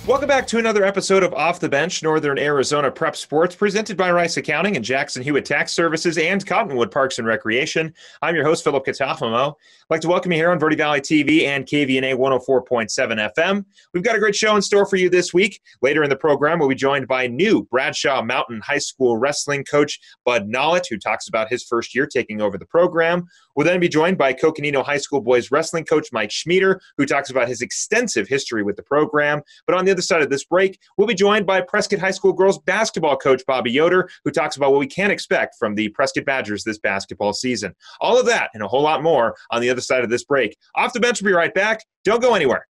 Welcome back to another episode of Off the Bench, Northern Arizona Prep Sports, presented by Rice Accounting and Jackson Hewitt Tax Services and Cottonwood Parks and Recreation. I'm your host, Philip Catafamo. I'd like to welcome you here on Verde Valley TV and KVNA 104.7 FM. We've got a great show in store for you this week. Later in the program, we'll be joined by new Bradshaw Mountain High School wrestling coach Bud Nollet, who talks about his first year taking over the program. We'll then be joined by Coconino High School boys wrestling coach Mike Schmieder, who talks about his extensive history with the program. But on the other side of this break, we'll be joined by Prescott High School girls basketball coach Bobbi Yoder, who talks about what we can expect from the Prescott Badgers this basketball season. All of that and a whole lot more on the other side of this break. Off the Bench will be right back. Don't go anywhere.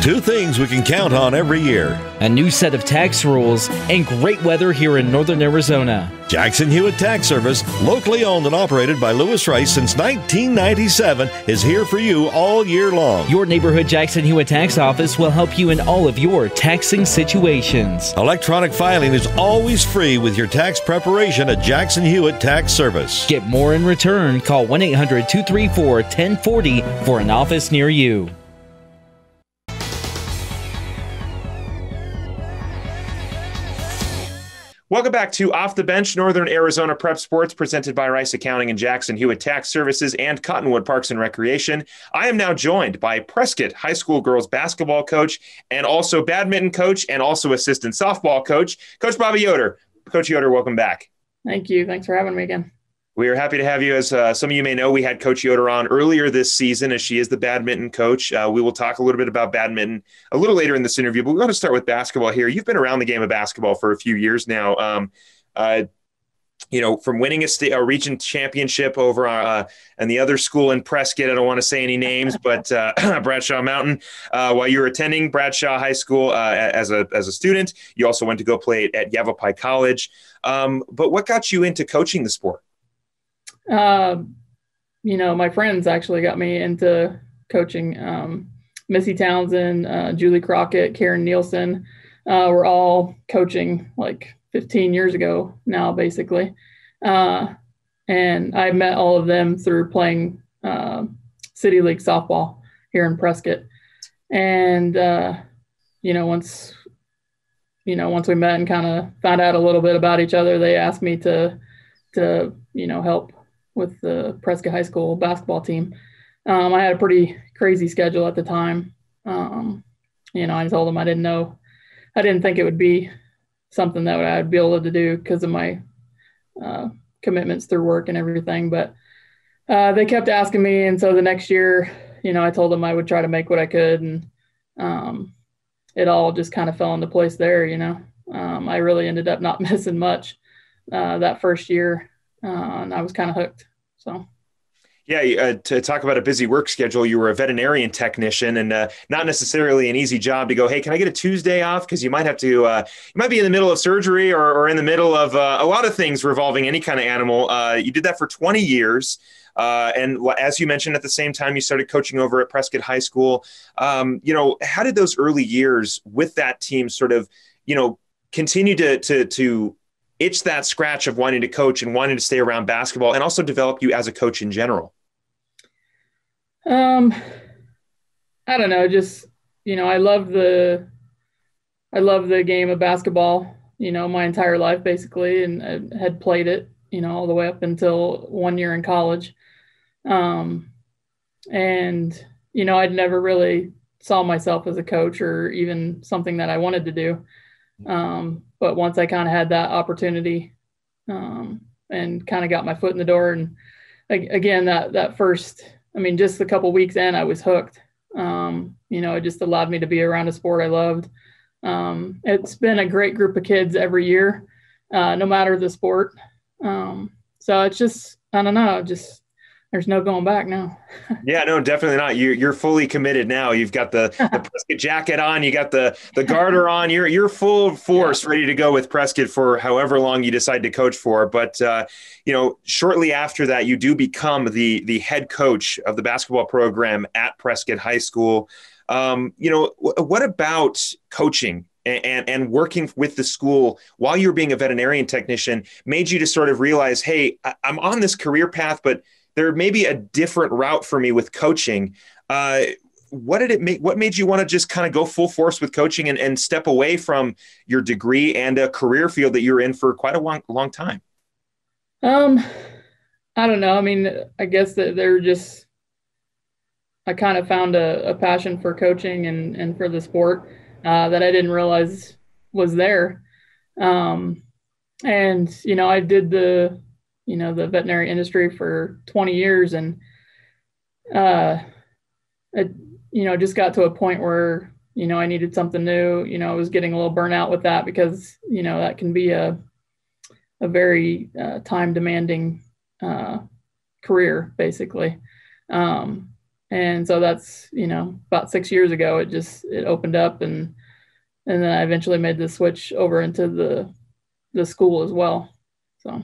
Two things we can count on every year: a new set of tax rules and great weather here in Northern Arizona. Jackson Hewitt Tax Service, locally owned and operated by Lewis Rice since 1997, is here for you all year long. Your neighborhood Jackson Hewitt Tax Office will help you in all of your taxing situations. Electronic filing is always free with your tax preparation at Jackson Hewitt Tax Service. Get more in return. Call 1-800-234-1040 for an office near you. Welcome back to Off the Bench, Northern Arizona Prep Sports, presented by Rice Accounting and Jackson Hewitt Tax Services and Cottonwood Parks and Recreation. I am now joined by Prescott High School girls basketball coach and also badminton coach and also assistant softball coach, Coach Bobbi Yoder. Coach Yoder, welcome back. Thank you. Thanks for having me again. We are happy to have you. As some of you may know, we had Coach Yoder on earlier this season, as she is the badminton coach. We will talk a little bit about badminton a little later in this interview, but we're going to start with basketball here. You've been around the game of basketball for a few years now. From winning a region championship over and the other school in Prescott, I don't want to say any names, but Bradshaw Mountain, while you were attending Bradshaw High School as a student, you also went to go play at Yavapai College. But what got you into coaching the sport? My friends actually got me into coaching. Missy Townsend, Julie Crockett, Karen Nielsen, were all coaching like 15 years ago now, basically. And I met all of them through playing City League softball here in Prescott. And, once we met and kind of found out a little bit about each other, they asked me to help with the Prescott High School basketball team. I had a pretty crazy schedule at the time. I told them I didn't think it would be something that I'd be able to do because of my commitments through work and everything. But they kept asking me. And so the next year, I told them I would try to make what I could. And it all just kind of fell into place there, I really ended up not missing much that first year. And I was kind of hooked. So, yeah, to talk about a busy work schedule, you were a veterinarian technician, and not necessarily an easy job to go, hey, can I get a Tuesday off? Because you might have to, you might be in the middle of surgery or in the middle of a lot of things revolving any kind of animal. You did that for 20 years. And as you mentioned, at the same time, you started coaching over at Prescott High School. How did those early years with that team sort of, continue to itch that scratch of wanting to coach and wanting to stay around basketball and also develop you as a coach in general? I don't know. Just, I love the game of basketball, my entire life basically. And I had played it, all the way up until 1 year in college. I'd never really saw myself as a coach or even something that I wanted to do. But once I kind of had that opportunity, and kind of got my foot in the door, and again, that first, just a couple weeks in, I was hooked. It just allowed me to be around a sport I loved. It's been a great group of kids every year, no matter the sport. So it's just, I don't know, I there's no going back now. Yeah, no, definitely not. You're fully committed now. You've got the Prescott jacket on, you got the garter on. You're full force, ready to go with Prescott for however long you decide to coach for. But shortly after that, you do become the head coach of the basketball program at Prescott High School. What about coaching and working with the school while you were being a veterinarian technician made you to sort of realize, hey, I'm on this career path, but there may be a different route for me with coaching. What made you want to just kind of go full force with coaching and step away from your degree and a career field that you're in for quite a long time? I don't know. I mean, I guess that I kind of found a passion for coaching and for the sport that I didn't realize was there. I did the veterinary industry for 20 years, and it just got to a point where I needed something new. I was getting a little burnt out with that because that can be a very time demanding career, basically. And so that's about 6 years ago it opened up, and then I eventually made the switch over into the school as well. So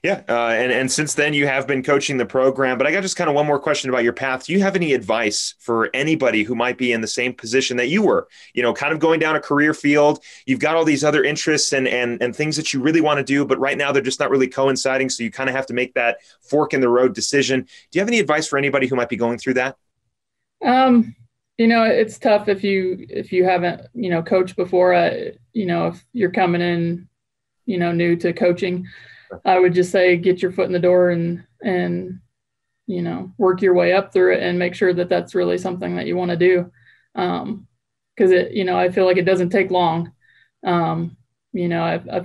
yeah, and since then you have been coaching the program. But I got just kind of one more question about your path. Do you have any advice for anybody who might be in the same position that you were, kind of going down a career field? You've got all these other interests and things that you really want to do, but right now they're just not really coinciding. So you kind of have to make that fork in the road decision. Do you have any advice for anybody who might be going through that? It's tough if you haven't, coached before. If you're coming in, new to coaching, I would just say get your foot in the door and work your way up through it and make sure that that's really something that you want to do. Because I feel like it doesn't take long. I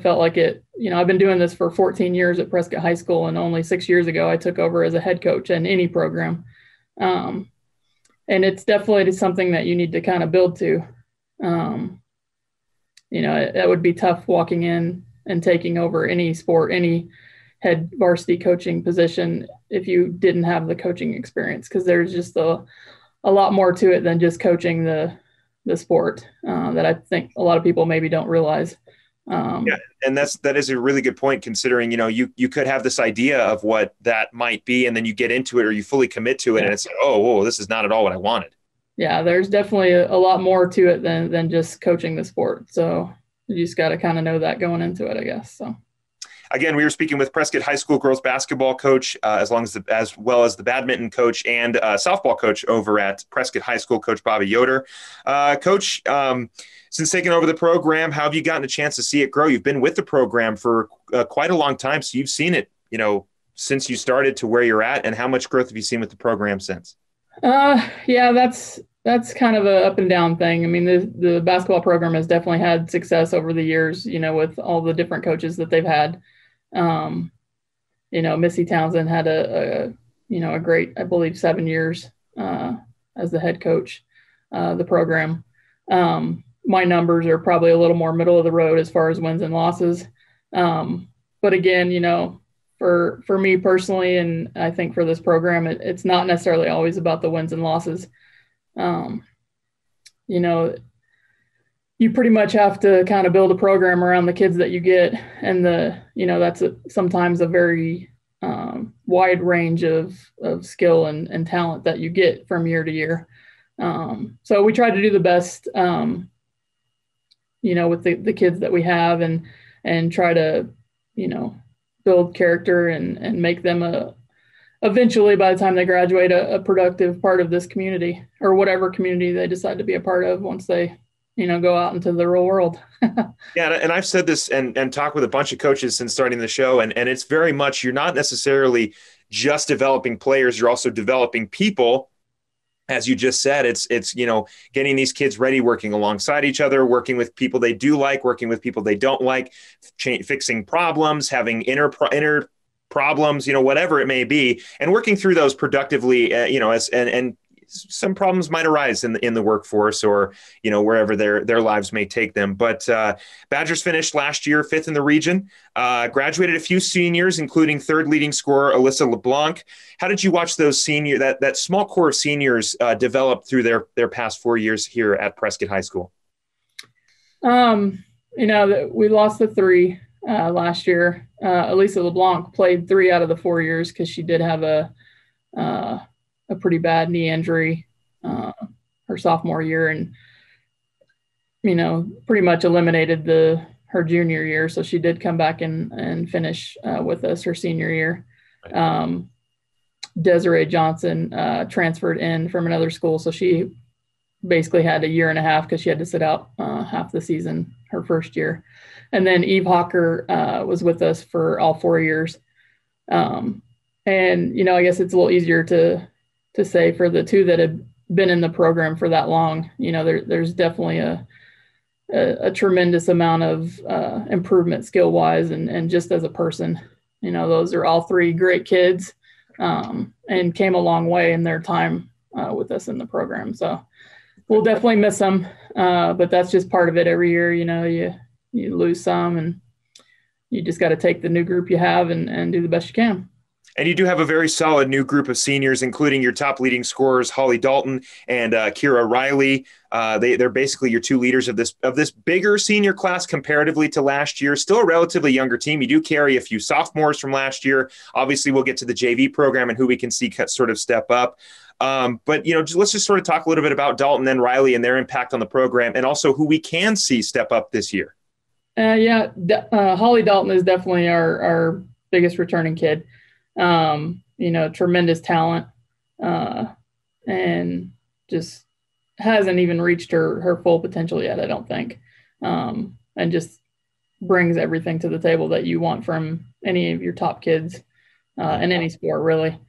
felt like it. I've been doing this for 14 years at Prescott High School, and only 6 years ago I took over as a head coach in any program. And it's definitely something that you need to kind of build to. That would be tough walking in and taking over any sport, any head varsity coaching position if you didn't have the coaching experience, because there's just a lot more to it than just coaching the sport that I think a lot of people maybe don't realize. Yeah, and that is a really good point, considering you could have this idea of what that might be, and then you get into it or you fully commit to it, and it's like, oh, whoa, this is not at all what I wanted. Yeah, there's definitely a lot more to it than just coaching the sport. So you just got to kind of know that going into it, I guess. So. Again, we were speaking with Prescott High School girls basketball coach, as well as the badminton coach and softball coach over at Prescott High School, Coach Bobbi Yoder. Coach, since taking over the program, how have you gotten a chance to see it grow? You've been with the program for quite a long time, so you've seen it, since you started to where you're at. And how much growth have you seen with the program since? Yeah, that's kind of a up and down thing. I mean, the basketball program has definitely had success over the years, with all the different coaches that they've had. Missy Townsend had a great, I believe, 7 years as the head coach the program. My numbers are probably a little more middle of the road as far as wins and losses. But again, for me personally, and I think for this program, it's not necessarily always about the wins and losses. You pretty much have to kind of build a program around the kids that you get, and that's sometimes a very wide range of skill and talent that you get from year to year. So we try to do the best, with the kids that we have, and try to, build character and make them eventually, by the time they graduate, a productive part of this community, or whatever community they decide to be a part of once they go out into the real world. Yeah. And I've said this and talked with a bunch of coaches since starting the show. And it's very much, you're not necessarily just developing players. You're also developing people. As you just said, it's getting these kids ready, working alongside each other, working with people they do like, working with people they don't like, fixing problems, having inner problems, whatever it may be, and working through those productively, and some problems might arise in the workforce or, wherever their lives may take them. But Badgers finished last year 5th in the region, graduated a few seniors, including third leading scorer Alyssa LeBlanc. How did you watch those that small core of seniors develop through their past 4 years here at Prescott High School? We lost the 3 last year. Alyssa LeBlanc played 3 out of the 4 years because she did have a pretty bad knee injury her sophomore year, and pretty much eliminated her junior year. So she did come back and finish with us her senior year. Desiree Johnson transferred in from another school, so she basically had a year and a half because she had to sit out half the season her first year. And then Eve Hawker was with us for all 4 years. And, I guess it's a little easier to say for the 2 that have been in the program for that long. There's definitely a tremendous amount of improvement skill-wise and just as a person. Those are all 3 great kids and came a long way in their time with us in the program. So we'll definitely miss them, but that's just part of it every year. You lose some, and you just got to take the new group you have and do the best you can. And you do have a very solid new group of seniors, including your top leading scorers, Holly Dalton and Kira Riley. They're basically your 2 leaders of this bigger senior class comparatively to last year. Still a relatively younger team. You do carry a few sophomores from last year. Obviously, we'll get to the JV program and who we can see sort of step up. But let's just sort of talk a little bit about Dalton and Riley and their impact on the program, and also who we can see step up this year. Holly Dalton is definitely our biggest returning kid. Tremendous talent, and just hasn't even reached her full potential yet, I don't think. And just brings everything to the table that you want from any of your top kids in any sport, really.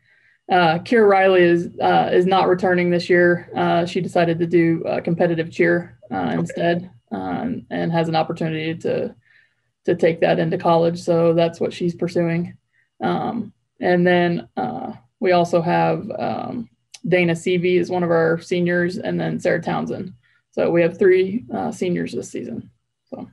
Kira Riley is not returning this year. She decided to do competitive cheer instead, and has an opportunity to take that into college. So that's what she's pursuing. And then we also have Dana Seavey is one of our seniors, and then Sarah Townsend. So we have 3 seniors this season. So.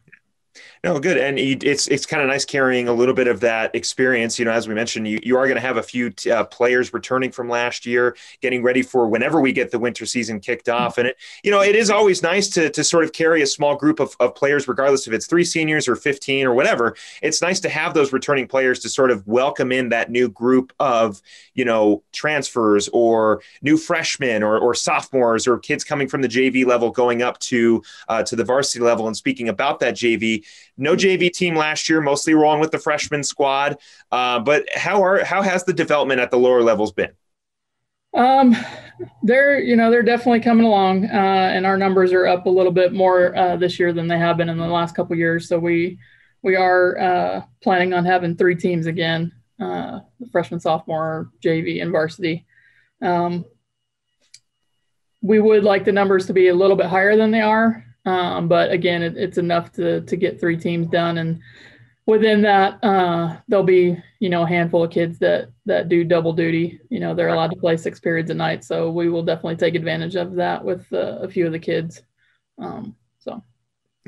No, good. And it's kind of nice carrying a little bit of that experience. As we mentioned, you are going to have a few players returning from last year, getting ready for whenever we get the winter season kicked off. And it is always nice to sort of carry a small group of players, regardless if it's 3 seniors or 15 or whatever. It's nice to have those returning players to sort of welcome in that new group of, transfers or new freshmen or sophomores or kids coming from the JV level going up to the varsity level. And speaking about that JV, no JV team last year, mostly rolling with the freshman squad. But how has the development at the lower levels been? They're definitely coming along, and our numbers are up a little bit more this year than they have been in the last couple of years. So we are planning on having 3 teams again, the freshman, sophomore, JV, and varsity. We would like the numbers to be a little bit higher than they are. But again, it's enough to get 3 teams done. And within that, there'll be, a handful of kids that do double duty. They're allowed to play 6 periods a night. So we will definitely take advantage of that with a few of the kids.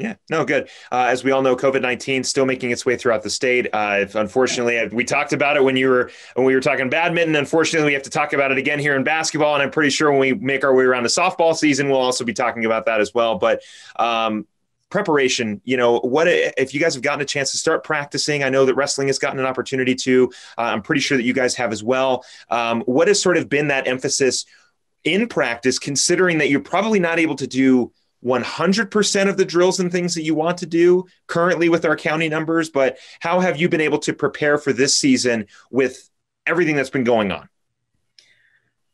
Yeah, no, good. As we all know, COVID-19 still making its way throughout the state. Unfortunately, we talked about it when we were talking badminton. Unfortunately, we have to talk about it again here in basketball. And I'm pretty sure when we make our way around the softball season, we'll also be talking about that as well. But preparation, what if you guys have gotten a chance to start practicing? I know that wrestling has gotten an opportunity to. I'm pretty sure that you guys have as well. What has sort of been that emphasis in practice, considering that you're probably not able to do 100% of the drills and things that you want to do currently with our county numbers, but how have you been able to prepare for this season with everything that's been going on?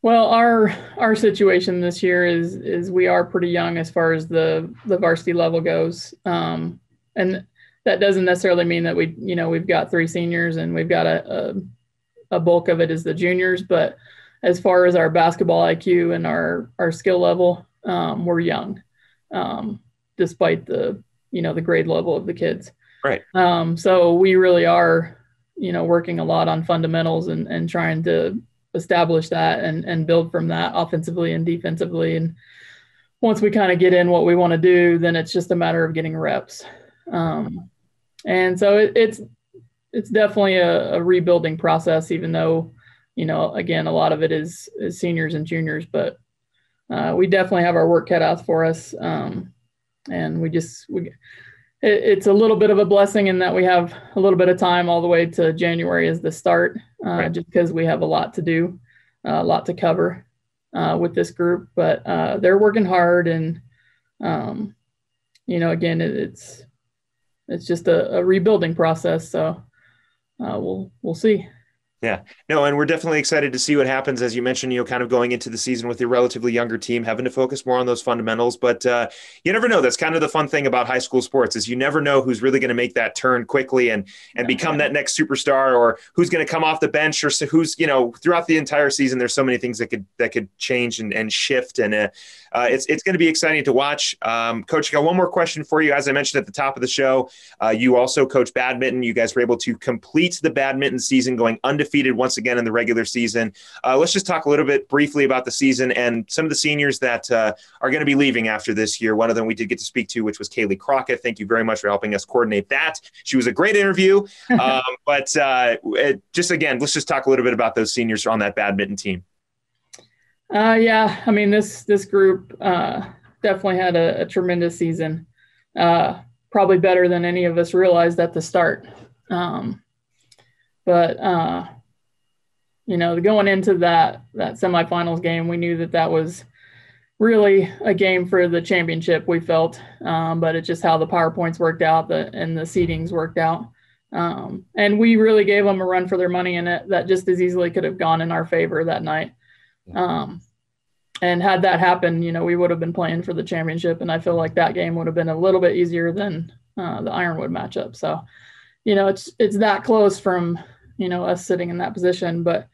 Well, our situation this year is we are pretty young as far as the varsity level goes. And that doesn't necessarily mean that we've got 3 seniors and we've got a bulk of it is the juniors, but as far as our basketball IQ and our skill level, we're young. Despite the grade level of the kids. Right. So we really are, working a lot on fundamentals and trying to establish that and build from that offensively and defensively. And once we kind of get in what we want to do, then it's just a matter of getting reps. And so it's definitely a rebuilding process, even though, again, a lot of it is seniors and juniors, but we definitely have our work cut out for us. And it's a little bit of a blessing in that we have a little bit of time all the way to January as the start, right. Just because we have a lot to do, a lot to cover with this group. But they're working hard, and again, it's just a rebuilding process. So we'll see. Yeah, no, and we're definitely excited to see what happens, as you mentioned, kind of going into the season with a relatively younger team, having to focus more on those fundamentals. But you never know. That's kind of the fun thing about high school sports, is you never know who's really going to make that turn quickly and become that next superstar, or who's going to come off the bench, or who's, throughout the entire season, there's so many things that could change and shift. And it's going to be exciting to watch. Coach, I got one more question for you. As I mentioned at the top of the show, you also coach badminton. You guys were able to complete the badminton season going undefeated once again in the regular season. Let's just talk a little bit briefly about the season and some of the seniors that are going to be leaving after this year. One of them we did get to speak to, which was Kaylee Crockett. Thank you very much for helping us coordinate that. She was a great interview. But just again, let's just talk a little bit about those seniors on that badminton team. Yeah, I mean, this group definitely had a tremendous season, probably better than any of us realized at the start. But going into that semifinals game, we knew that was really a game for the championship, we felt, but it's just how the PowerPoints worked out and the seedings worked out. And we really gave them a run for their money in it that just as easily could have gone in our favor that night. And had that happen, we would have been playing for the championship, and I feel like that game would have been a little bit easier than the Ironwood matchup. So, it's that close from, us sitting in that position. But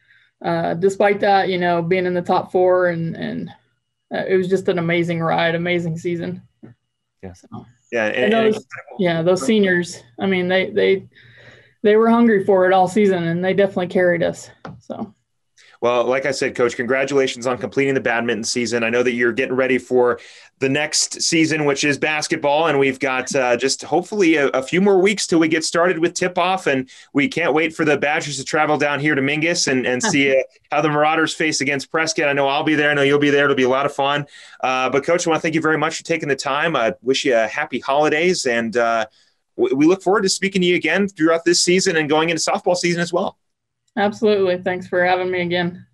despite that, being in the top four, and it was just an amazing ride, amazing season. Yeah. So, yeah. And those seniors, I mean, they were hungry for it all season, and they definitely carried us. So. Well, like I said, Coach, congratulations on completing the badminton season. I know that you're getting ready for the next season, which is basketball, and we've got just hopefully a few more weeks till we get started with tip-off, and we can't wait for the Badgers to travel down here to Mingus and see how the Marauders face against Prescott. I know I'll be there. I know you'll be there. It'll be a lot of fun. But, Coach, I want to thank you very much for taking the time. I wish you a happy holidays, and we look forward to speaking to you again throughout this season and going into softball season as well. Absolutely. Thanks for having me again.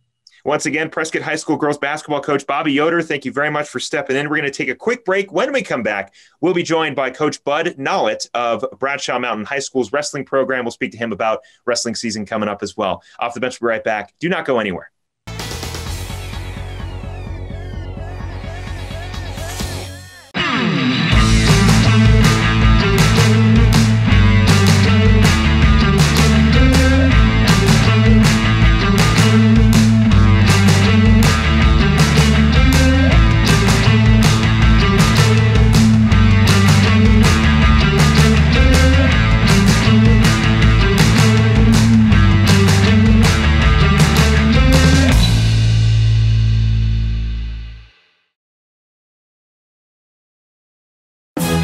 Once again, Prescott High School girls basketball coach Bobbi Yoder, thank you very much for stepping in. We're going to take a quick break. When we come back, we'll be joined by Coach Bud Nollet of Bradshaw Mountain High School's wrestling program. We'll speak to him about wrestling season coming up as well. Off the bench, we'll be right back. Do not go anywhere.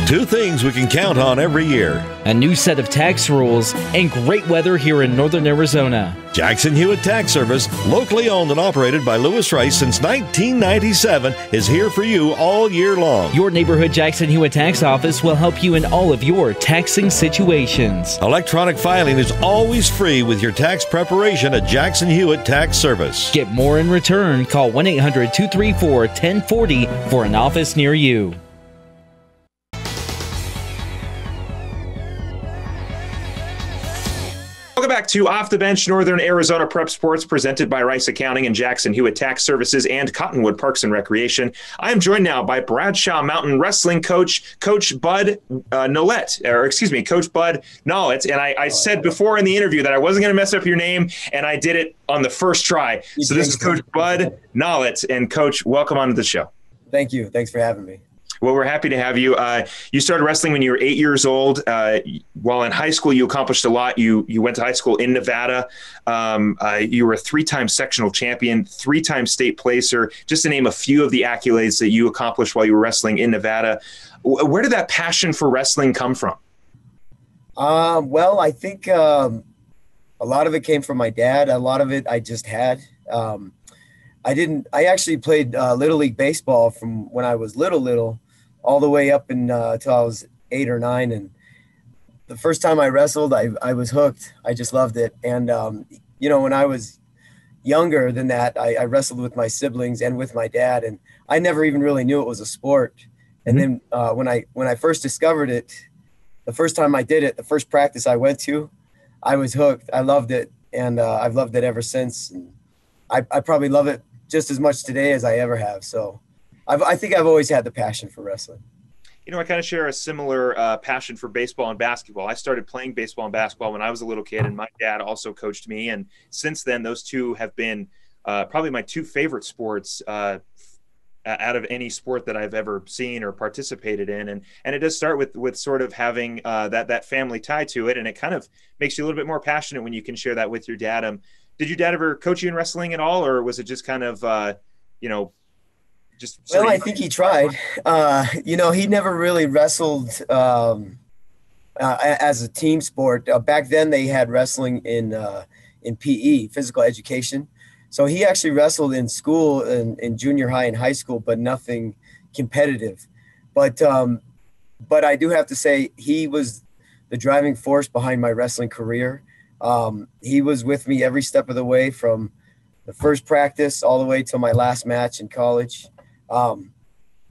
Two things we can count on every year: a new set of tax rules and great weather here in northern Arizona. Jackson Hewitt Tax Service, locally owned and operated by Lewis Rice since 1997, is here for you all year long. Your neighborhood Jackson Hewitt Tax Office will help you in all of your taxing situations. Electronic filing is always free with your tax preparation at Jackson Hewitt Tax Service. Get more in return. Call 1-800-234-1040 for an office near you. Welcome back to Off the Bench, Northern Arizona Prep Sports, presented by Rice Accounting and Jackson Hewitt Tax Services and Cottonwood Parks and Recreation. I am joined now by Bradshaw Mountain Wrestling coach, Coach Bud Nollet, Coach Bud Nollet. And I said before in the interview that I wasn't going to mess up your name, and I did it on the first try. So this is Coach Bud Nollet. And Coach, welcome onto the show. Thank you. Thanks for having me. Well, we're happy to have you. You started wrestling when you were 8 years old. While in high school, you accomplished a lot. You went to high school in Nevada. You were a 3-time sectional champion, 3-time state placer, just to name a few of the accolades that you accomplished while you were wrestling in Nevada. Where did that passion for wrestling come from? Well, I think a lot of it came from my dad. A lot of it I just had. I actually played Little League baseball from when I was little, all the way up until I was 8 or 9. And the first time I wrestled, I was hooked. I just loved it. And, when I was younger than that, I wrestled with my siblings and with my dad. And I never even really knew it was a sport. And then when I first discovered it, the first time I did it, the first practice I went to, I was hooked. I loved it. And I've loved it ever since. And I probably love it just as much today as I ever have. So I think I've always had the passion for wrestling. I kind of share a similar passion for baseball and basketball. I started playing baseball and basketball when I was a little kid, and my dad also coached me. And since then, those two have been probably my two favorite sports out of any sport that I've ever seen or participated in. And it does start with sort of having that family tie to it. And it kind of makes you a little bit more passionate when you can share that with your dad. Did your dad ever coach you in wrestling at all, or was it just kind of, just? Well, I think he tried. He never really wrestled as a team sport. Back then, they had wrestling in PE, physical education. So he actually wrestled in school, in junior high and high school, but nothing competitive. But I do have to say he was the driving force behind my wrestling career. He was with me every step of the way, from the first practice all the way to my last match in college.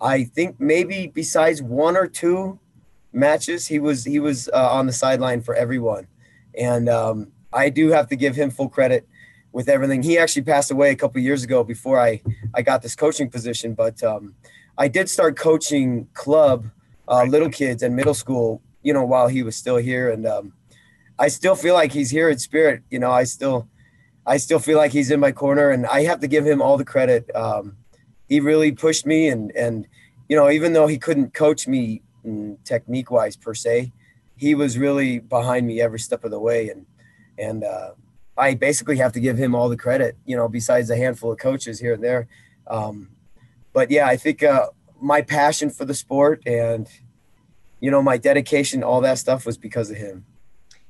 I think maybe besides 1 or 2 matches, he was on the sideline for everyone. And I do have to give him full credit with everything. He actually passed away a couple of years ago before I got this coaching position. But I did start coaching club little kids in middle school, while he was still here. And I still feel like he's here in spirit. I still feel like he's in my corner, and I have to give him all the credit. He really pushed me, and even though he couldn't coach me technique wise per se, he was really behind me every step of the way. And I basically have to give him all the credit, besides a handful of coaches here and there. But yeah, I think my passion for the sport and, my dedication, all that stuff was because of him.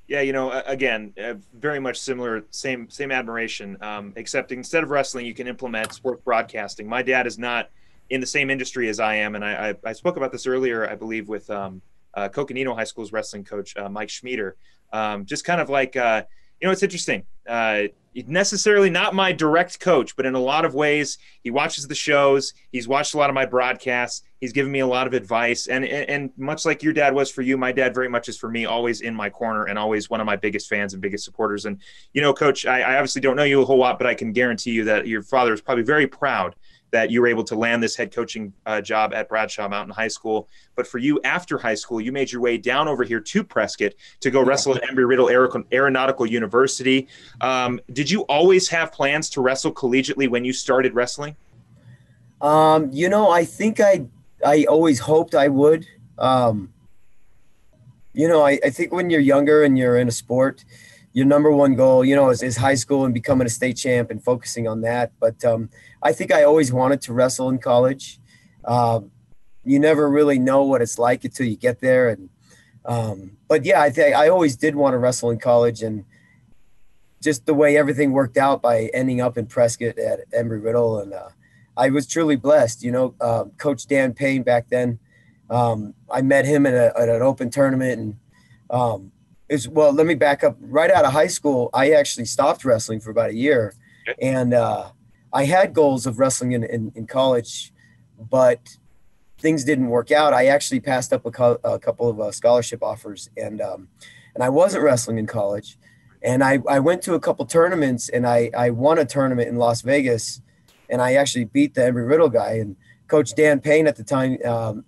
Yeah, again, very much similar, same admiration, except instead of wrestling, you can implement sports broadcasting. My dad is not in the same industry as I am, and I spoke about this earlier, I believe, with Coconino High School's wrestling coach, Mike Schmieder. Just kind of like, it's interesting. Necessarily not my direct coach, but in a lot of ways, he watches the shows. He's watched a lot of my broadcasts. He's given me a lot of advice. And much like your dad was for you, my dad very much is for me, always in my corner and always one of my biggest fans and biggest supporters. And, Coach, I obviously don't know you a whole lot, but I can guarantee you that your father is probably very proud that you were able to land this head coaching job at Bradshaw Mountain High School. But for you, after high school, you made your way down over here to Prescott to go wrestle at Embry-Riddle Aeronautical University. Did you always have plans to wrestle collegiately when you started wrestling? I think I always hoped I would. I think when you're younger and you're in a sport, your number one goal, is high school and becoming a state champ and focusing on that. But I think I always wanted to wrestle in college. You never really know what it's like until you get there. And but yeah, I think I always did want to wrestle in college, and just the way everything worked out by ending up in Prescott at Embry-Riddle. And I was truly blessed. Coach Dan Payne back then, I met him at an open tournament, and let me back up. Right out of high school, I actually stopped wrestling for about a year. And I had goals of wrestling in college, but things didn't work out. I actually passed up a couple of scholarship offers, and I wasn't wrestling in college. And I went to a couple tournaments, and I won a tournament in Las Vegas, and I actually beat the Embry-Riddle guy. And Coach Dan Payne at the time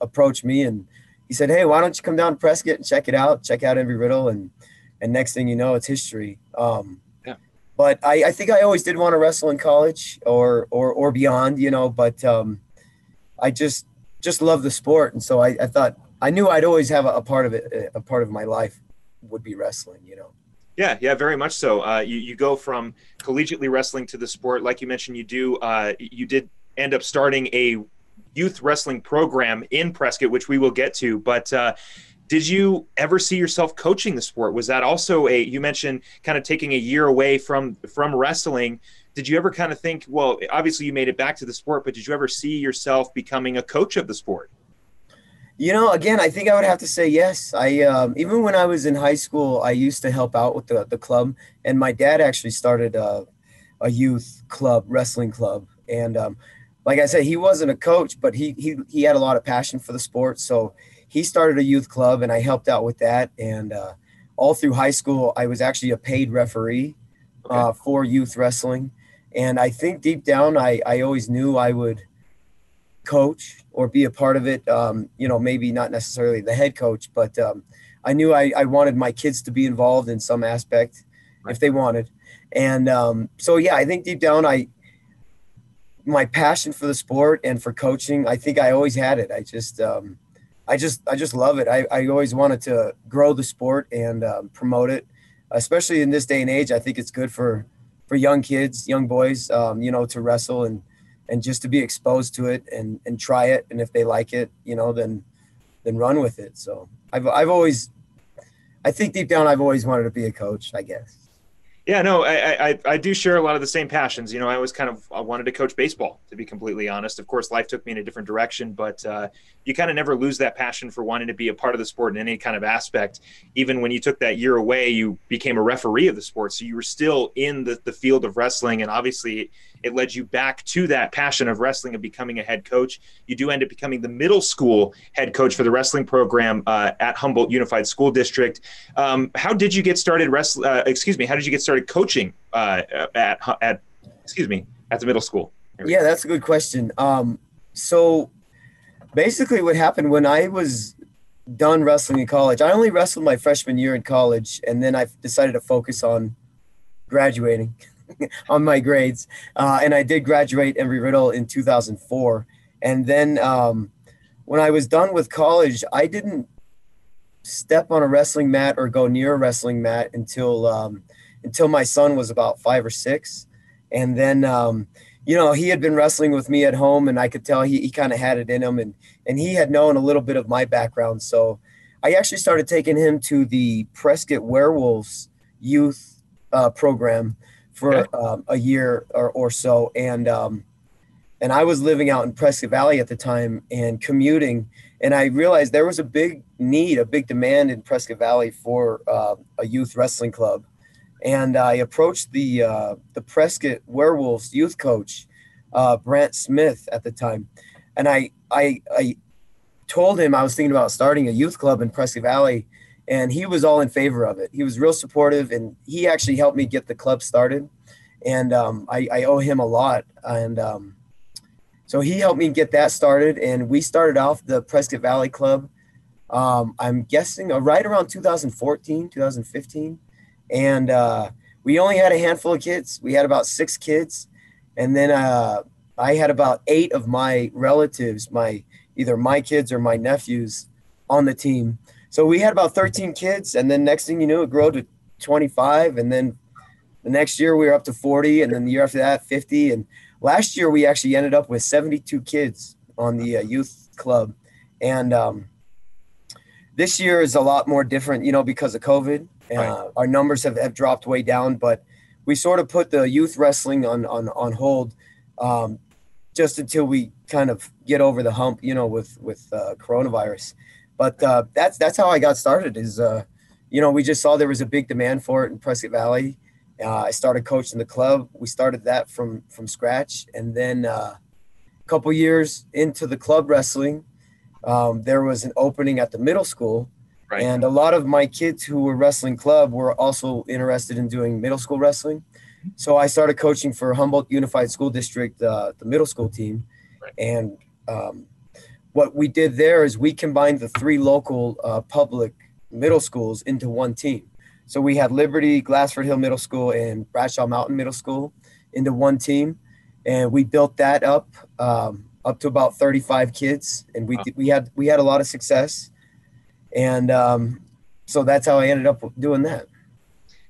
approached me, and he said, "Hey, why don't you come down to Prescott and check out Embry-Riddle?" And next thing you know, it's history. But I think I always did want to wrestle in college or beyond, but I just just love the sport. And so I thought, I knew I'd always have a part of it, a part of my life would be wrestling, you know? Yeah, very much so. You go from collegiately wrestling to the sport. Like you mentioned, you did end up starting a youth wrestling program in Prescott, which we will get to. But did you ever see yourself coaching the sport? Was that also you mentioned kind of taking a year away from wrestling. Did you ever kind of think, well, obviously you made it back to the sport, but did you ever see yourself becoming a coach of the sport? You know, again, I think I would have to say yes. I even when I was in high school, I used to help out with the club, and my dad actually started a youth club, wrestling club. And like I said, he wasn't a coach, but he had a lot of passion for the sport. So he started a youth club, and I helped out with that. And all through high school, I was actually a paid referee for youth wrestling. And I think deep down, I always knew I would coach or be a part of it. You know, maybe not necessarily the head coach, but I knew I wanted my kids to be involved in some aspect if they wanted. And so, yeah, I think deep down, my passion for the sport and for coaching, I think I always had it. I just love it. I always wanted to grow the sport and promote it, especially in this day and age. I think it's good for young kids, young boys, you know, to wrestle and just to be exposed to it and try it. And if they like it, you know, then run with it. So I think deep down, I've always wanted to be a coach, I guess. Yeah, no, I do share a lot of the same passions. You know, I always I wanted to coach baseball, to be completely honest. Of course, life took me in a different direction, but you kind of never lose that passion for wanting to be a part of the sport in any kind of aspect. Even when you took that year away, you became a referee of the sport. So you were still in the field of wrestling, and obviously it led you back to that passion of wrestling and becoming a head coach. You do end up becoming the middle school head coach for the wrestling program at Humboldt Unified School District. How did you get started How did you get started coaching at the middle school? Yeah, that's a good question. So basically what happened when I was done wrestling in college, I only wrestled my freshman year in college, and then I decided to focus on graduating on my grades. And I did graduate Embry-Riddle in 2004. And then when I was done with college, I didn't step on a wrestling mat or go near a wrestling mat until my son was about 5 or 6. And then, you know, he had been wrestling with me at home, and I could tell he kind of had it in him, and he had known a little bit of my background. So I actually started taking him to the Prescott Werewolves youth program for a year or so. And I was living out in Prescott Valley at the time and commuting, and I realized there was a big need, a big demand in Prescott Valley for a youth wrestling club. And I approached the Prescott Werewolves youth coach, Brant Smith at the time. And I told him I was thinking about starting a youth club in Prescott Valley, and he was all in favor of it. He was real supportive, and he actually helped me get the club started. And I owe him a lot. And so he helped me get that started, and we started off the Prescott Valley Club, I'm guessing right around 2014, 2015. And we only had a handful of kids. We had about 6 kids. And then I had about 8 of my relatives, either my kids or my nephews on the team. So we had about 13 kids. And then next thing you knew, it grew to 25. And then the next year we were up to 40. And then the year after that, 50. And last year we actually ended up with 72 kids on the youth club. And this year is a lot more different, you know, because of COVID. Right. Our numbers have dropped way down, but we sort of put the youth wrestling on hold just until we kind of get over the hump, you know, with coronavirus. But that's how I got started is, you know, we just saw there was a big demand for it in Prescott Valley. I started coaching the club. We started that from scratch. And then a couple years into the club wrestling, there was an opening at the middle school. Right. And a lot of my kids who were wrestling club were also interested in doing middle school wrestling. So I started coaching for Humboldt Unified School District, the middle school team. Right. And what we did there is we combined the 3 local public middle schools into one team. So we had Liberty, Glassford Hill Middle School, and Bradshaw Mountain Middle School into one team. And we built that up up to about 35 kids, and we had a lot of success, and so that's how I ended up doing that.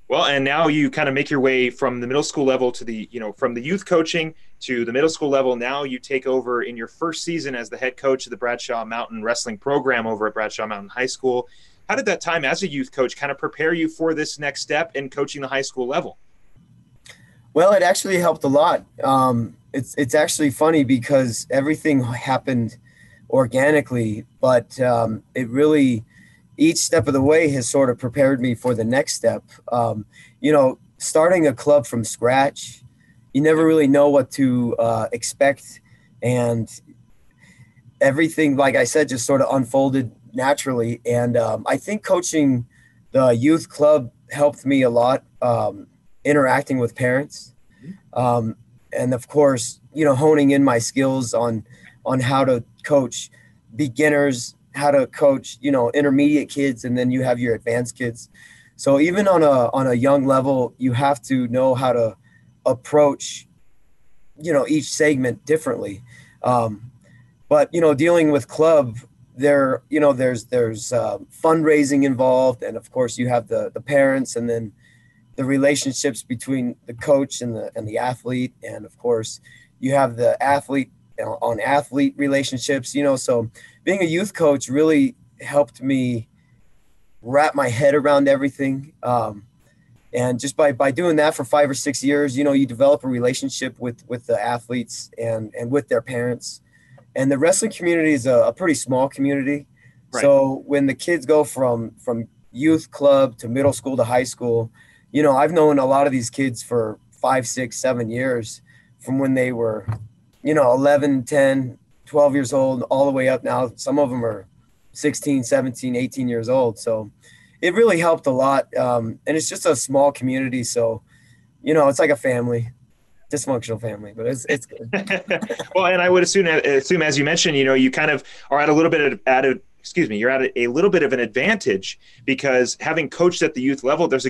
Well, and now you kind of make your way from the middle school level to the, from the youth coaching to the middle school level. Now you take over in your first season as the head coach of the Bradshaw Mountain Wrestling program over at Bradshaw Mountain High School. How did that time as a youth coach kind of prepare you for this next step in coaching the high school level? Well, it actually helped a lot. It's actually funny because everything happened organically, but it really, each step of the way has sort of prepared me for the next step. Starting a club from scratch, you never really know what to expect. And everything, like I said, just sort of unfolded naturally. And I think coaching the youth club helped me a lot, interacting with parents. And of course, honing in my skills on how to coach beginners, how to coach, intermediate kids, and then you have your advanced kids. So even on a young level, you have to know how to approach, each segment differently. But dealing with club, there's fundraising involved, and of course you have the parents, and then the relationships between the coach and the athlete, and of course you have the athlete on athlete relationships. So being a youth coach really helped me wrap my head around everything. And just by doing that for 5 or 6 years, you develop a relationship with the athletes and with their parents. And the wrestling community is a pretty small community. Right. So when the kids go from youth club to middle school to high school, I've known a lot of these kids for 5, 6, 7 years, from when they were, 11, 10, 12 years old, all the way up now. Some of them are 16, 17, 18 years old. So it really helped a lot. And it's just a small community. So, it's like a family, dysfunctional family, but it's good. Well, and I would assume, as you mentioned, you kind of are at a little bit you're at a little bit of an advantage, because having coached at the youth level, there's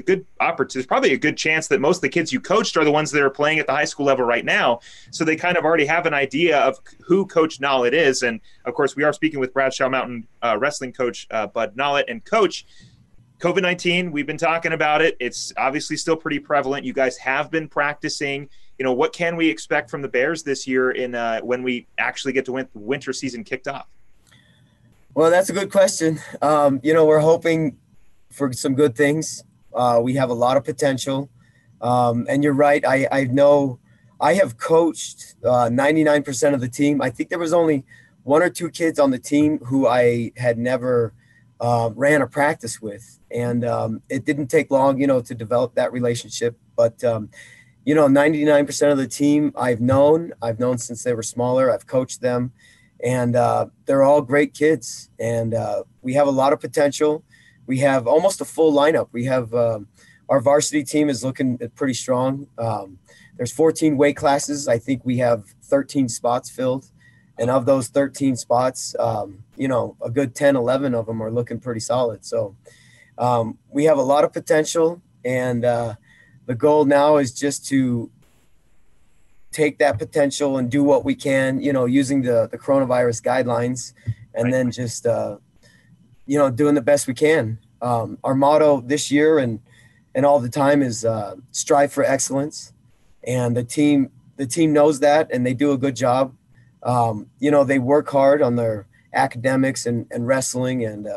probably a good chance that most of the kids you coached are the ones that are playing at the high school level right now. So they kind of already have an idea of who Coach Nollet is. And of course, we are speaking with Bradshaw Mountain wrestling coach, Bud Nollet. And coach, COVID-19, we've been talking about it. It's obviously still pretty prevalent. You guys have been practicing. What can we expect from the Bears this year when we actually get to winter season kicked off? Well, that's a good question. We're hoping for some good things. We have a lot of potential. And you're right. I have coached 99% of the team. I think there was only 1 or 2 kids on the team who I had never ran a practice with. And it didn't take long, to develop that relationship. But, 99% of the team I've known since they were smaller. I've coached them. And they're all great kids, and we have a lot of potential. We have almost a full lineup. We have our varsity team is looking pretty strong. There's 14 weight classes. I think we have 13 spots filled, and of those 13 spots, a good 10, 11 of them are looking pretty solid. So we have a lot of potential, and the goal now is just to take that potential and do what we can, using the coronavirus guidelines, and then just, doing the best we can. Our motto this year and all the time is strive for excellence. And the team knows that, and they do a good job. They work hard on their academics and wrestling and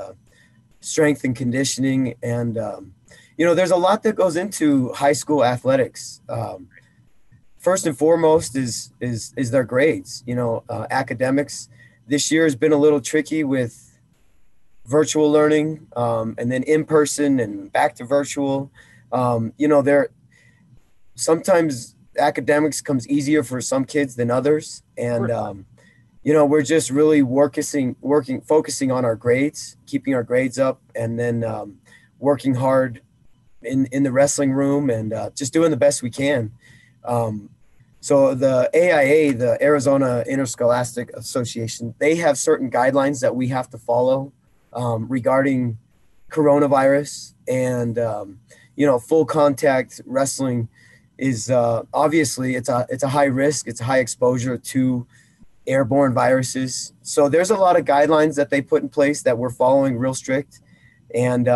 strength and conditioning. And, there's a lot that goes into high school athletics. First and foremost is their grades. Academics this year has been a little tricky with virtual learning, and then in person and back to virtual. There sometimes academics comes easier for some kids than others, and we're just really focusing on our grades, keeping our grades up, and then working hard in the wrestling room, and just doing the best we can. So the AIA, the Arizona Interscholastic Association, they have certain guidelines that we have to follow regarding coronavirus, and full contact wrestling is obviously it's a high risk, it's a high exposure to airborne viruses. So there's a lot of guidelines that they put in place that we're following real strict. And,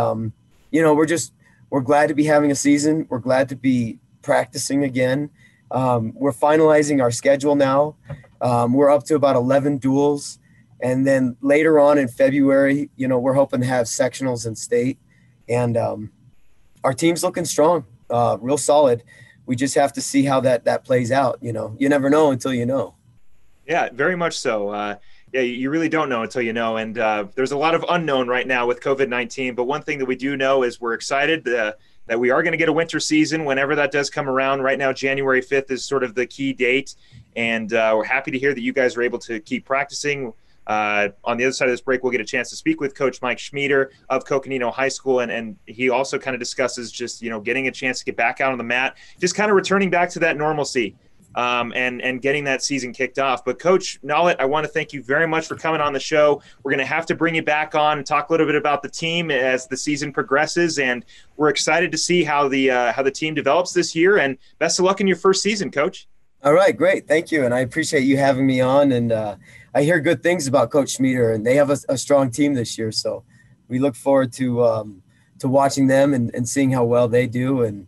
we're glad to be having a season. We're glad to be practicing again. We're finalizing our schedule now. We're up to about 11 duels. And then later on in February, we're hoping to have sectionals in state. And our team's looking strong, real solid. We just have to see how that plays out. You never know until you know. Yeah, very much so. You really don't know until you know. And there's a lot of unknown right now with COVID-19. But one thing that we do know is we're excited that we are going to get a winter season whenever that does come around. Right now, January 5th is sort of the key date. And we're happy to hear that you guys are able to keep practicing. On the other side of this break, we'll get a chance to speak with Coach Mike Schmieder of Coconino High School. And he also kind of discusses just, getting a chance to get back out on the mat, just kind of returning back to that normalcy. And getting that season kicked off. But Coach Nollet, I want to thank you very much for coming on the show. We're going to have to bring you back on and talk a little bit about the team as the season progresses, and we're excited to see how the team develops this year. And best of luck in your first season, Coach. All right, great, thank you, and I appreciate you having me on. And I hear good things about Coach Schmieder, and they have a strong team this year. So we look forward to watching them and seeing how well they do. And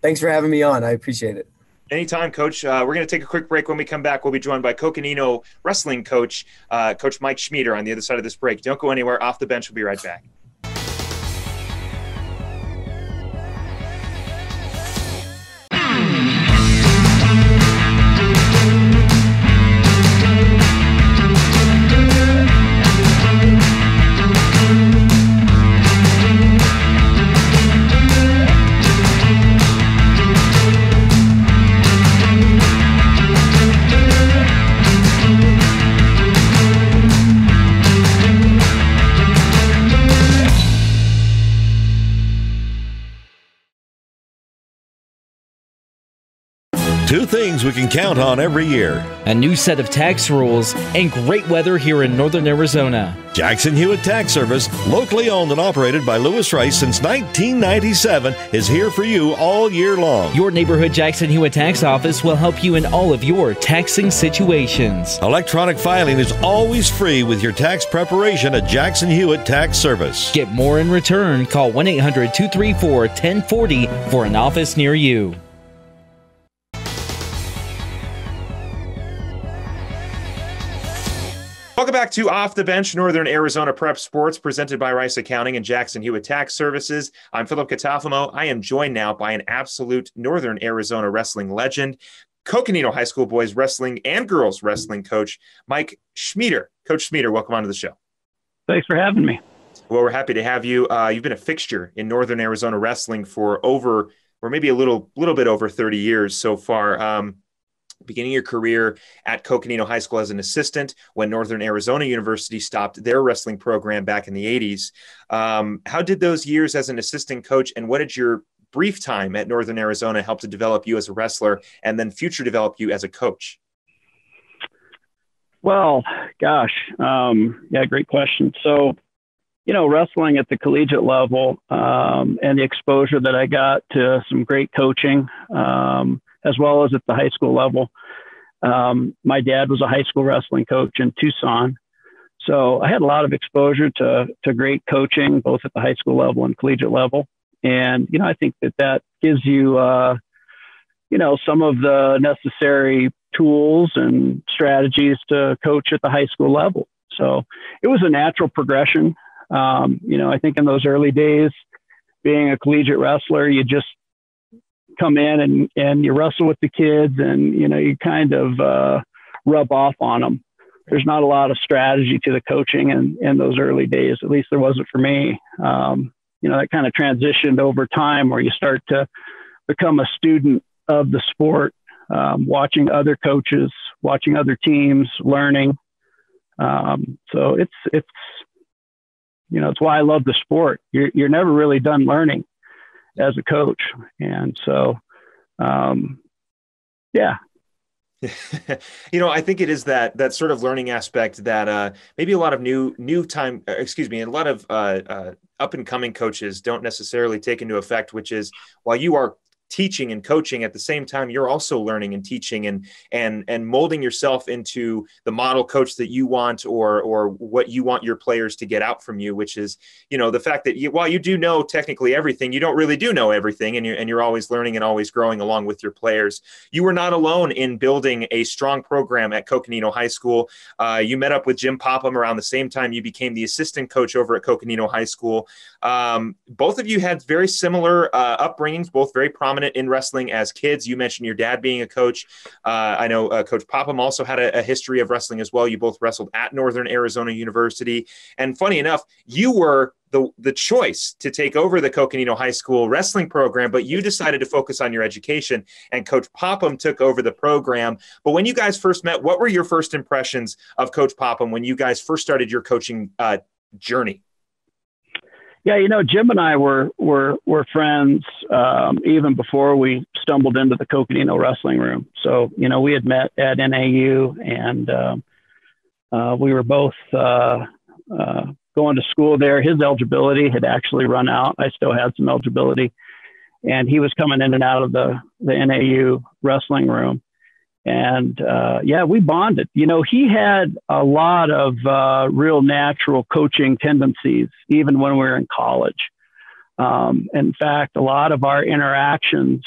thanks for having me on. I appreciate it. Anytime, Coach. We're going to take a quick break. When we come back, we'll be joined by Coconino wrestling coach, Coach Mike Schmieder, on the other side of this break. Don't go anywhere. Off the bench. We'll be right back. Two things we can count on every year: a new set of tax rules and great weather here in northern Arizona. Jackson Hewitt Tax Service, locally owned and operated by Lewis Rice since 1997, is here for you all year long. Your neighborhood Jackson Hewitt Tax Office will help you in all of your taxing situations. Electronic filing is always free with your tax preparation at Jackson Hewitt Tax Service. Get more in return. Call 1-800-234-1040 for an office near you. Welcome back to Off the Bench, Northern Arizona Prep Sports, presented by Rice Accounting and Jackson Hewitt Tax Services. I'm Philip Catafamo. I am joined now by an absolute Northern Arizona wrestling legend, Coconino High School boys wrestling and girls wrestling coach, Mike Schmieder. Coach Schmieder, welcome onto the show. Thanks for having me. Well, we're happy to have you. You've been a fixture in Northern Arizona wrestling for maybe a little bit over 30 years so far. Beginning your career at Coconino High School as an assistant when Northern Arizona University stopped their wrestling program back in the 80s. How did those years as an assistant coach, and what did your brief time at Northern Arizona help to develop you as a wrestler and then future develop you as a coach? Well, gosh, great question. So, wrestling at the collegiate level and the exposure that I got to some great coaching, as well as at the high school level. My dad was a high school wrestling coach in Tucson. So I had a lot of exposure to great coaching, both at the high school level and collegiate level. And, I think that gives you, some of the necessary tools and strategies to coach at the high school level. So it was a natural progression. I think in those early days, being a collegiate wrestler, you just come in and you wrestle with the kids and, you kind of rub off on them. There's not a lot of strategy to the coaching in those early days. At least there wasn't for me. That kind of transitioned over time where you start to become a student of the sport, watching other coaches, watching other teams, learning. So it's why I love the sport. You're never really done learning as a coach. And so, yeah. I think it is that sort of learning aspect that maybe a lot of a lot of up and coming coaches don't necessarily take into effect, which is while you are teaching and coaching, at the same time, you're also learning and teaching and molding yourself into the model coach that you want, or what you want your players to get out from you, which is, the fact that while you do know technically everything, you don't really do know everything, and you're always learning and always growing along with your players. You were not alone in building a strong program at Coconino High School. You met up with Jim Popham around the same time you became the assistant coach over at Coconino High School. Both of you had very similar upbringings, both very prominent in wrestling as kids. You mentioned your dad being a coach. I know Coach Popham also had a history of wrestling as well. You both wrestled at Northern Arizona University. And funny enough, you were the choice to take over the Coconino High School wrestling program, but you decided to focus on your education, and Coach Popham took over the program. But when you guys first met, what were your first impressions of Coach Popham when you guys first started your coaching journey? Yeah, Jim and I were friends even before we stumbled into the Coconino wrestling room. So, we had met at NAU, and we were both going to school there. His eligibility had actually run out. I still had some eligibility, and he was coming in and out of the NAU wrestling room. And we bonded. He had a lot of real natural coaching tendencies, even when we were in college. In fact, a lot of our interactions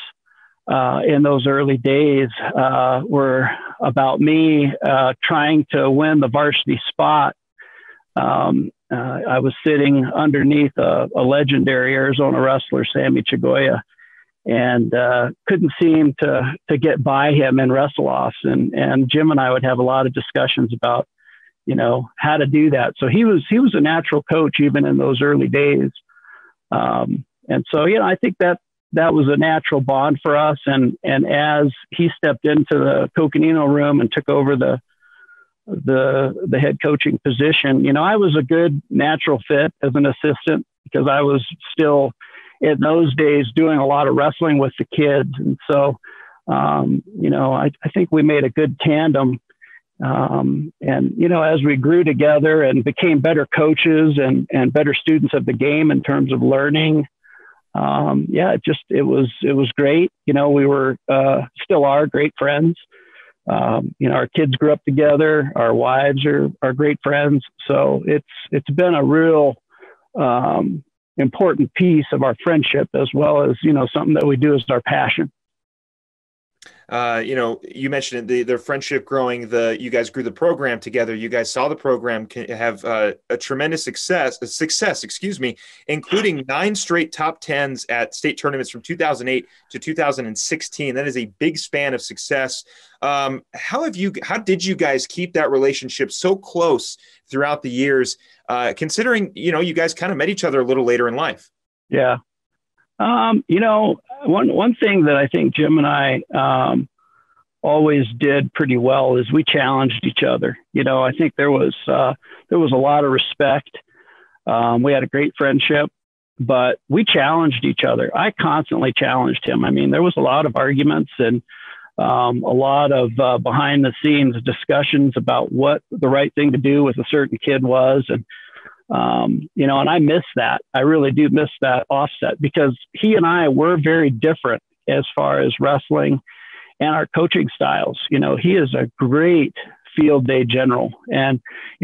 in those early days were about me trying to win the varsity spot. I was sitting underneath a legendary Arizona wrestler, Sammy Chagoya, and couldn't seem to get by him in wrestle-offs. And Jim and I would have a lot of discussions about, how to do that. So he was a natural coach even in those early days. And so, I think that was a natural bond for us. And as he stepped into the Coconino room and took over the head coaching position, I was a good natural fit as an assistant, because I was still in those days doing a lot of wrestling with the kids. And so, I think we made a good tandem. And, as we grew together and became better coaches and better students of the game in terms of learning, it was great. We were, still are great friends. Our kids grew up together. Our wives are great friends. So it's been a real important piece of our friendship, as well as, something that we do as our passion. You mentioned their friendship growing. You guys grew the program together. You guys saw the program have a tremendous success, including 9 straight top 10s at state tournaments from 2008 to 2016. That is a big span of success. How did you guys keep that relationship so close throughout the years, considering, you guys kind of met each other a little later in life? Yeah. One thing that I think Jim and I always did pretty well is we challenged each other. I think there was a lot of respect. We had a great friendship, but we challenged each other. I constantly challenged him. I mean, there was a lot of arguments and a lot of behind the scenes discussions about what the right thing to do with a certain kid was. And and I miss that. I really do miss that offset, because he and I were very different as far as wrestling and our coaching styles. He is a great field day general. And,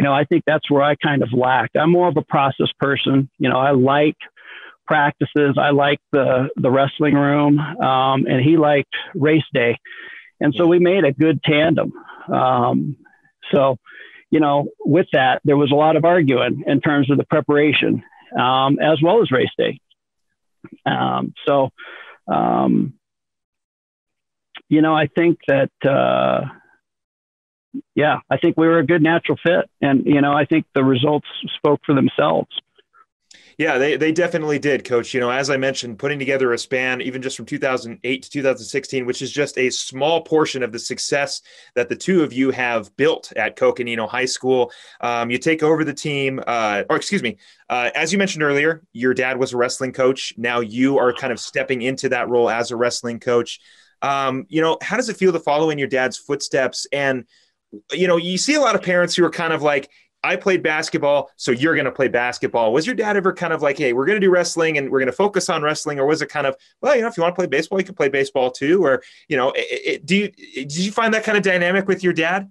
I think that's where I kind of lacked. I'm more of a process person. I like practices. I like the wrestling room. And he liked race day. And so we made a good tandem. With that, there was a lot of arguing in terms of the preparation, as well as race day. I think that, I think we were a good natural fit, and, I think the results spoke for themselves. Yeah, they definitely did, Coach. As I mentioned, putting together a span, even just from 2008 to 2016, which is just a small portion of the success that the two of you have built at Coconino High School. You take over the team, as you mentioned earlier, your dad was a wrestling coach. Now you are kind of stepping into that role as a wrestling coach. How does it feel to follow in your dad's footsteps? And, you see a lot of parents who are kind of like, I played basketball, so you're going to play basketball. Was your dad ever kind of like, hey, we're going to do wrestling and we're going to focus on wrestling? Or was it kind of, well, if you want to play baseball, you can play baseball too? Or, did you find that kind of dynamic with your dad?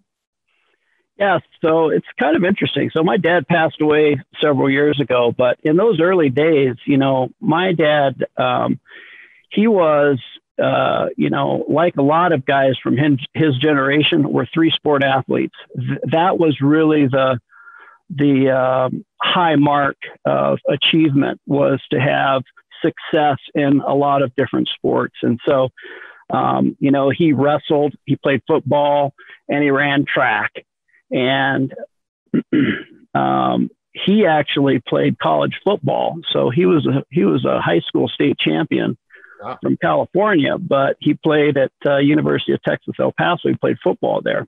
Yeah, so it's kind of interesting. So my dad passed away several years ago, but in those early days, my dad, he was, like a lot of guys from his generation, were 3-sport athletes. That was really the high mark of achievement, was to have success in a lot of different sports. And so, he wrestled, he played football, and he ran track. And he actually played college football. So he was a high school state champion from California, but he played at University of Texas, El Paso. He played football there.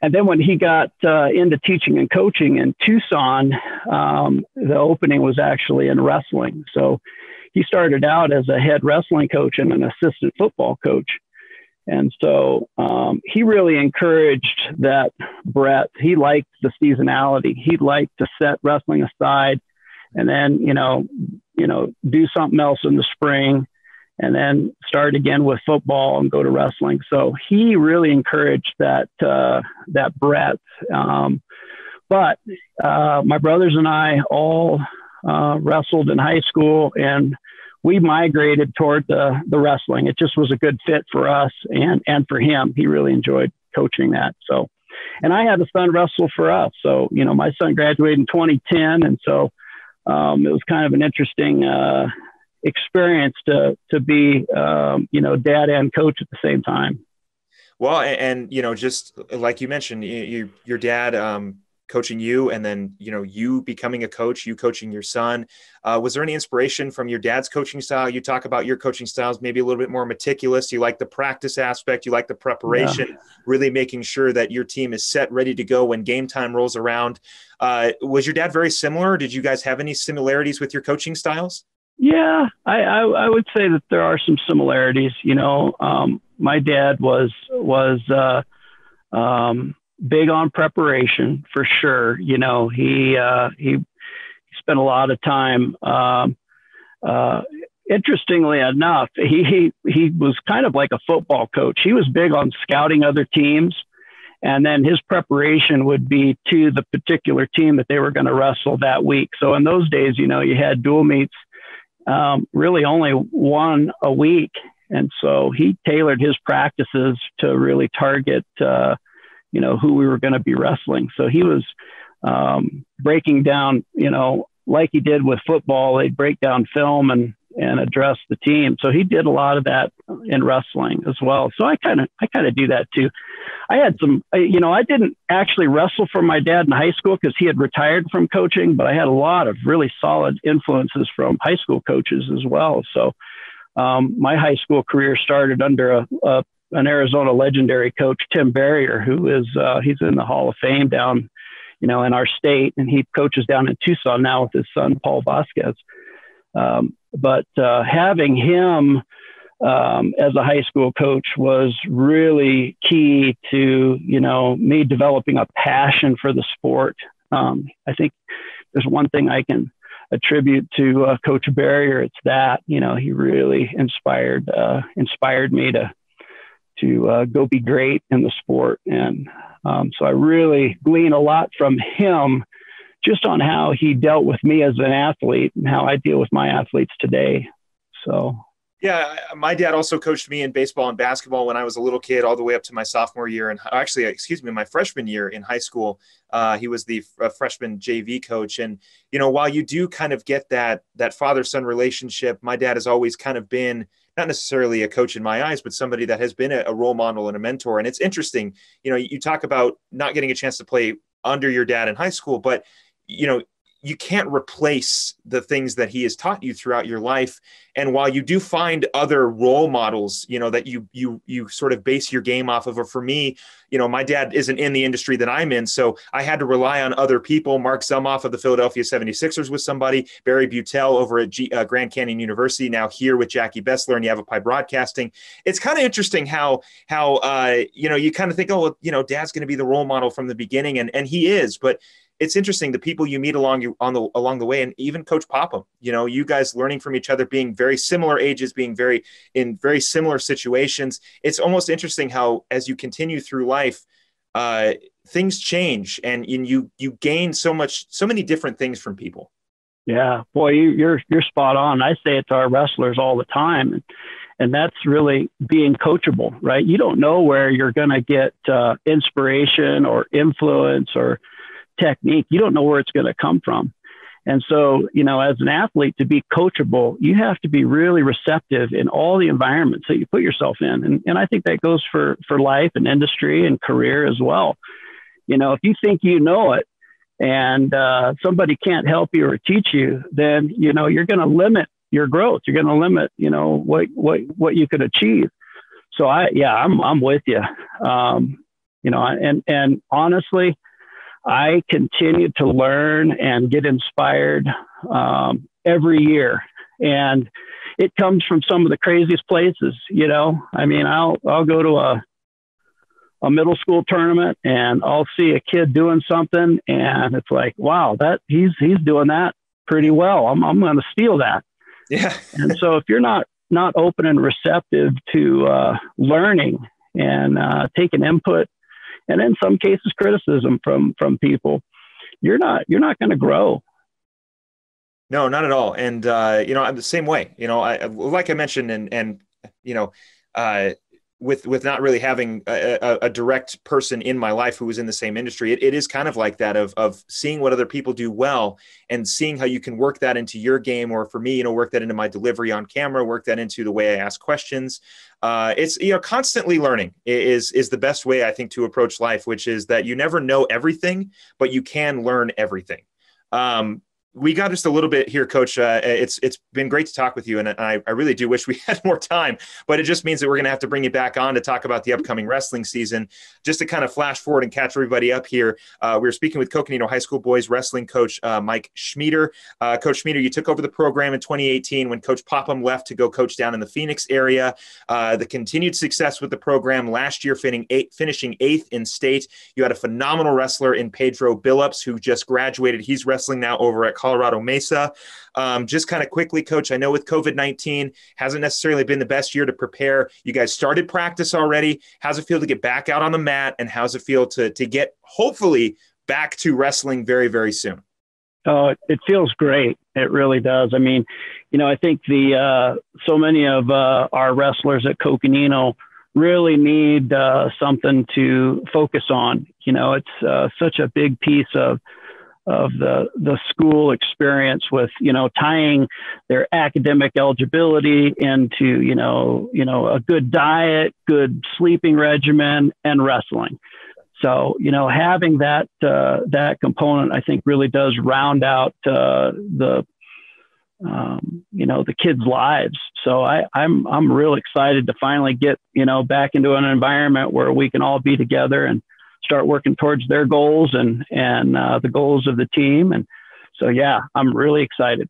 And then when he got into teaching and coaching in Tucson, the opening was actually in wrestling. So he started out as a head wrestling coach and an assistant football coach. And so he really encouraged that Brett. He liked the seasonality. He liked to set wrestling aside and then, do something else in the spring and then start again with football and go to wrestling. So he really encouraged that Brett. But my brothers and I all wrestled in high school, and we migrated toward the wrestling. It just was a good fit for us and for him. He really enjoyed coaching that. So, and I had a son wrestle for us. So, my son graduated in 2010. And so it was kind of an interesting experience to be, dad and coach at the same time. Well, and just like you mentioned, your dad coaching you, and then, you becoming a coach, you coaching your son. Was there any inspiration from your dad's coaching style? You talk about your coaching styles, maybe a little bit more meticulous. You like the practice aspect. You like the preparation, really making sure that your team is set, ready to go when game time rolls around. Was your dad very similar? Did you guys have any similarities with your coaching styles? Yeah, I would say that there are some similarities. My dad was big on preparation for sure. He spent a lot of time. Interestingly enough, he was kind of like a football coach. He was big on scouting other teams, and then his preparation would be to the particular team that they were going to wrestle that week. So in those days, you had dual meets, really only one a week. And so he tailored his practices to really target, who we were going to be wrestling. So he was breaking down, like he did with football, they'd break down film and address the team. So he did a lot of that in wrestling as well. So I kind of do that too. I had some, I didn't actually wrestle for my dad in high school because he had retired from coaching, but I had a lot of really solid influences from high school coaches as well. So my high school career started under an Arizona legendary coach, Tim Barrier, who is, he's in the Hall of Fame down, in our state, and he coaches down in Tucson now with his son, Paul Vasquez. But having him as a high school coach was really key to, me developing a passion for the sport. I think there's one thing I can attribute to Coach Barrier. It's that, he really inspired me to go be great in the sport. And so I really glean a lot from him just on how he dealt with me as an athlete and how I deal with my athletes today. So, yeah, my dad also coached me in baseball and basketball when I was a little kid, all the way up to my sophomore year. And my freshman year in high school. He was the freshman JV coach. And, while you do kind of get that father-son relationship, my dad has always kind of been not necessarily a coach in my eyes, but somebody that has been a role model and a mentor. And it's interesting, you talk about not getting a chance to play under your dad in high school, but, you can't replace the things that he has taught you throughout your life. And while you do find other role models, that you sort of base your game off of, or for me, my dad isn't in the industry that I'm in, so I had to rely on other people. Mark Zumoff of the Philadelphia 76ers was somebody, Barry Butel over at Grand Canyon University, now here with Jackie Bessler and Yavapai Broadcasting. It's kind of interesting how you kind of think, oh, well, dad's going to be the role model from the beginning, and he is, but it's interesting the people you meet along the way, and even Coach Popham, you guys learning from each other, being very similar ages, being in very similar situations. It's almost interesting how, as you continue through life, things change, and you gain so many different things from people. Yeah, boy, you're spot on. I say it to our wrestlers all the time, and that's really being coachable, right? You don't know where you're going to get inspiration or influence or technique. You don't know where it's going to come from. And so, as an athlete, to be coachable, you have to be really receptive in all the environments that you put yourself in. And I think that goes for life and industry and career as well. If you think you know it and somebody can't help you or teach you, then, you're going to limit your growth. You're going to limit, what you could achieve. So I'm with you. And honestly, I continue to learn and get inspired every year. And it comes from some of the craziest places, I'll go to a middle school tournament and I'll see a kid doing something and it's like, wow, that he's doing that pretty well. I'm going to steal that. Yeah. And so if you're not open and receptive to learning and taking input, and in some cases criticism from people, you're not going to grow. No, not at all. And I'm the same way. Like I mentioned, and with not really having a direct person in my life who was in the same industry, it is kind of like that of seeing what other people do well and seeing how you can work that into your game, or for me, work that into my delivery on camera, work that into the way I ask questions. It's, constantly learning is the best way, I think, to approach life, which is that you never know everything, but you can learn everything. We got just a little bit here, Coach. It's been great to talk with you, and I really do wish we had more time, but it just means that we're going to have to bring you back on to talk about the upcoming wrestling season. Just to kind of flash forward and catch everybody up here, we were speaking with Coconino High School boys wrestling coach Mike Schmieder. Coach Schmieder, you took over the program in 2018 when Coach Popham left to go coach down in the Phoenix area. The continued success with the program last year, finishing 8th in state. You had a phenomenal wrestler in Pedro Billups, who just graduated. He's wrestling now over at Colorado Mesa. Just kind of quickly, Coach, I know with COVID-19 hasn't necessarily been the best year to prepare. You guys started practice already. How's it feel to get back out on the mat, and how's it feel to get hopefully back to wrestling very, very soon? Oh, it feels great. It really does. I mean, I think so many of our wrestlers at Coconino really need something to focus on. It's such a big piece of the school experience with, tying their academic eligibility into, a good diet, good sleeping regimen, and wrestling. So, having that component, I think, really does round out the kids' lives. So I'm real excited to finally get, back into an environment where we can all be together and start working towards their goals and the goals of the team. And so, I'm really excited.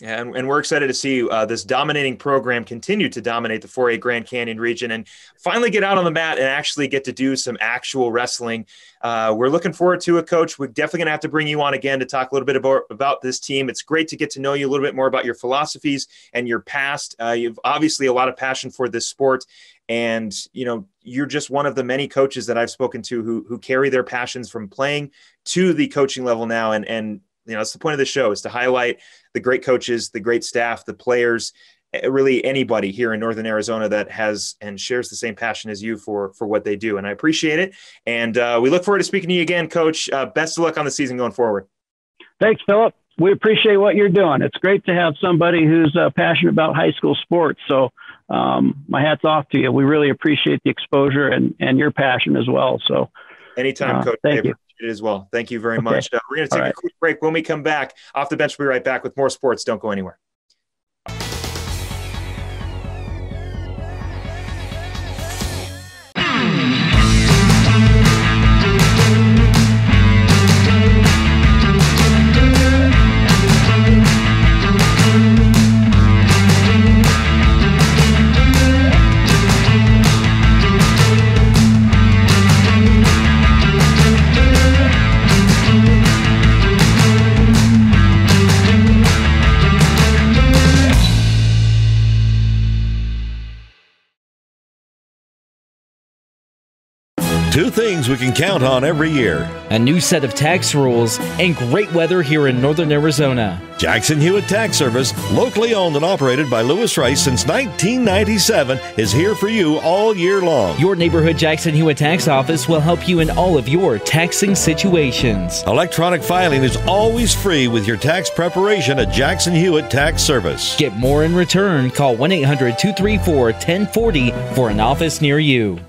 Yeah, and we're excited to see this dominating program continue to dominate the 4A Grand Canyon region and finally get out on the mat and actually get to do some actual wrestling. We're looking forward to it, Coach. We're definitely going to have to bring you on again to talk a little bit about this team. It's great to get to know you a little bit more about your philosophies and your past. You've obviously a lot of passion for this sport. And, you're just one of the many coaches that I've spoken to who carry their passions from playing to the coaching level now. And that's the point of the show, is to highlight the great coaches, the great staff, the players, really anybody here in Northern Arizona that has and shares the same passion as you for what they do. And I appreciate it. And we look forward to speaking to you again, Coach. Best of luck on the season going forward. Thanks, Philip. We appreciate what you're doing. It's great to have somebody who's passionate about high school sports. So my hat's off to you. We really appreciate the exposure and your passion as well. So anytime, Coach. Thank you. it as well. Thank you very Okay. much. We're going to take a quick break. When we come back, Off the Bench, we'll be right back with more sports. Don't go anywhere. Two things we can count on every year. A new set of tax rules and great weather here in northern Arizona. Jackson Hewitt Tax Service, locally owned and operated by Lewis Rice since 1997, is here for you all year long. Your neighborhood Jackson Hewitt Tax Office will help you in all of your taxing situations. Electronic filing is always free with your tax preparation at Jackson Hewitt Tax Service. Get more in return. Call 1-800-234-1040 for an office near you.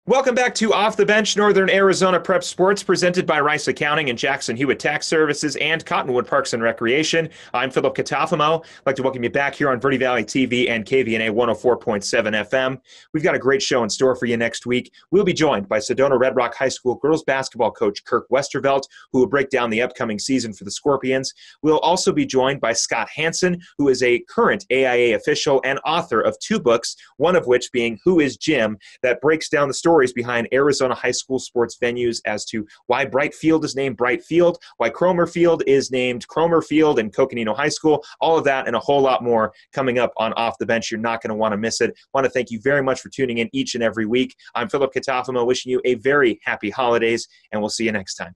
Welcome back to Off the Bench, Northern Arizona Prep Sports, presented by Rice Accounting and Jackson Hewitt Tax Services and Cottonwood Parks and Recreation. I'm Philip Katafamo. I'd like to welcome you back here on Verde Valley TV and KVNA 104.7 FM. We've got a great show in store for you next week. We'll be joined by Sedona Red Rock High School girls basketball coach Kirk Westervelt, who will break down the upcoming season for the Scorpions. We'll also be joined by Scott Hansen, who is a current AIA official and author of 2 books, one of which being Who is Jim, that breaks down the stories behind Arizona high school sports venues as to why Bright Field is named Bright Field, why Cromer Field is named Cromer Field in Coconino High School, all of that and a whole lot more coming up on Off the Bench. You're not going to want to miss it. I want to thank you very much for tuning in each and every week. I'm Philip Katafamo, wishing you a very happy holidays, and we'll see you next time.